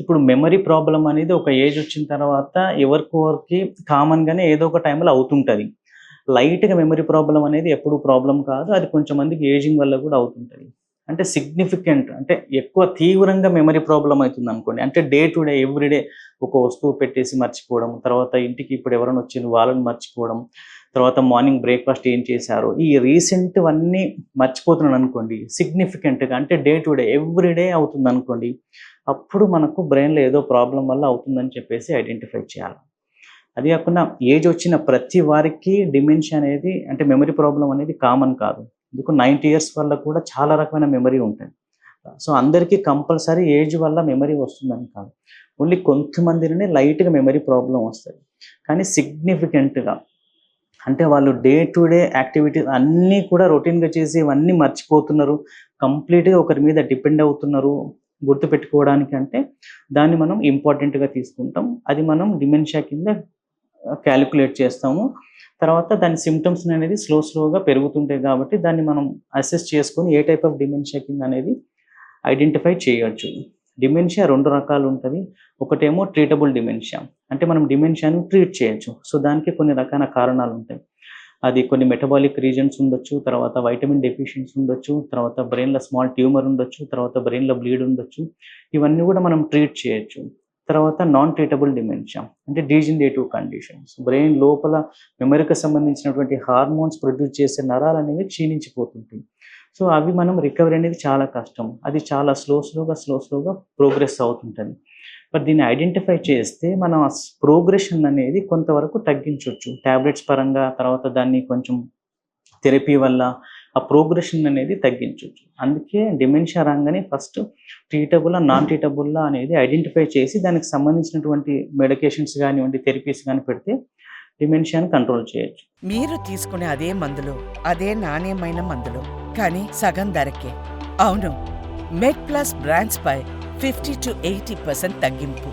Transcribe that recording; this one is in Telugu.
ఇప్పుడు మెమరీ ప్రాబ్లమ్ అనేది ఒక ఏజ్ వచ్చిన తర్వాత ఎవరికొరికి కామన్‌గానే ఏదో ఒక టైంలో అవుతుంటది. లైట్‌గా మెమరీ ప్రాబ్లమ్ అనేది ఎప్పుడు ప్రాబ్లమ్ కాదు. అది కొంచెం మందికి ఏజింగ్ వల్ల కూడా అవుతుంటది. అంటే సిగ్నిఫికెంట్ అంటే ఎక్కువ తీవ్రంగా మెమరీ ప్రాబ్లమ్ అయితుందనుకోండి. అంటే day to day every day ఒక వస్తువు పెట్టేసి మర్చిపోవడం. తర్వాత ఇంటికి ఇప్పుడు ఎవరైనా వచ్చిండ్రు వాళ్ళని మర్చిపోవడం. తర్వాత మార్నింగ్ బ్రేక్‌ఫాస్ట్ ఏం చేశారో ఈ రీసెంట్‌వన్నీ మర్చిపోతున్నాననుకోండి. సిగ్నిఫికెంట్‌గా అంటే day to day every day అవుతుందనుకోండి. అప్పుడు మనకు బ్రెయిన్‌లో ఏదో ప్రాబ్లమ్ వల్ల అవుతుందని చెప్పేసి ఐడెంటిఫై చేయాలి. అది కాకుండా ఏజ్ వచ్చిన ప్రతి వారికి డిమెన్షియా అనేది అంటే మెమరీ ప్రాబ్లమ్ అనేది కామన్ కాదు. ఎందుకు 90 ఇయర్స్ వల్ల కూడా చాలా రకమైన మెమరీ ఉంటది. సో, అందరికీ కంపల్సరీ ఏజ్ వల్ల మెమరీ వస్తుందని కాదు. ఓన్లీ కొంతమందిలోనే లైట్‌గా మెమరీ ప్రాబ్లమ్ వస్తది. కానీ సిగ్నిఫికెంట్‌గా అంటే వాళ్ళు డే టు డే యాక్టివిటీస్ అన్నీ కూడా రొటీన్‌గా చేసి ఇవన్నీ మర్చిపోతున్నారు. కంప్లీట్‌గా ఒకరి మీద డిపెండ్ అవుతున్నారు. గుర్తుపెట్టుకోవడానికి అంటే దాన్ని మనం ఇంపార్టెంట్‌గా తీసుకుంటాం. అది మనం డిమెన్షియా కింద కాలిక్యులేట్ చేస్తాము. తర్వాత దాని సింప్టమ్స్ అనేది స్లోగా పెరుగుతుంటాయి కాబట్టి దాన్ని మనం అసెస్ చేసుకొని ఏ టైప్ ఆఫ్ డిమెన్షియా కింద అనేది ఐడెంటిఫై చేయొచ్చు. డిమెన్షియా 2 రకాలుంటది. ఒకటేమో ట్రీటబుల్ డిమెన్షియా. అంటే మనం డిమెన్షియాని ట్రీట్ చేయొచ్చు. సో, దానికి కొన్ని రకాల కారణాలుంటాయి. అది కొన్ని మెటబాలిక్ రీజన్స్ ఉండొచ్చు. తర్వాత వైటమిన్ డెఫిషియన్సీ ఉండొచ్చు. తర్వాత బ్రెయిన్‌లో స్మాల్ ట్యూమర్ ఉండొచ్చు. తర్వాత బ్రెయిన్‌లో బ్లీడ్ ఉండొచ్చు. ఇవన్నీ కూడా మనం ట్రీట్ చేయొచ్చు. తర్వాత నాన్ ట్రీటబుల్ డిమెన్షియా అంటే డీజనరేటివ్ కండిషన్స్. బ్రెయిన్ లోపల మెమరీకి సంబంధించినటువంటి హార్మోన్స్ ప్రొడ్యూస్ చేసే నరాలనేవి క్షీణించిపోతుంటాయి. సో, అవి మనం రికవరీ అనేది చాలా కష్టం. అది చాలా స్లోగా ప్రోగ్రెస్ అవుతుంటది. మరి దీన్ని ఐడెంటిఫై చేస్తే మనం ప్రోగ్రెషన్ అనేది కొంతవరకు తగ్గించొచ్చు. టాబ్లెట్స్ పరంగా తర్వాత దాన్ని కొంచెం థెరపీ వల్ల ఆ ప్రోగ్రెషన్ అనేది తగ్గించొచ్చు. అందుకే డిమెన్షియా రాంగానే ఫస్ట్ ట్రీటబులా, నాన్ ట్రీటబులా అనేది ఐడెంటిఫై చేసి దానికి సంబంధించినటువంటి మెడికేషన్స్ గానివ్వండి, థెరపీస్ గాని పెడితే డిమెన్షియాని కంట్రోల్ చేయొచ్చు. మీరు తీసుకునే అదే మందులు, అదే నాణ్యమైన మందులు, కానీ సగం ధరకే. అవును, మెడ్ ప్లస్ బ్రాండ్స్ పై 50-80% తగ్గింపు.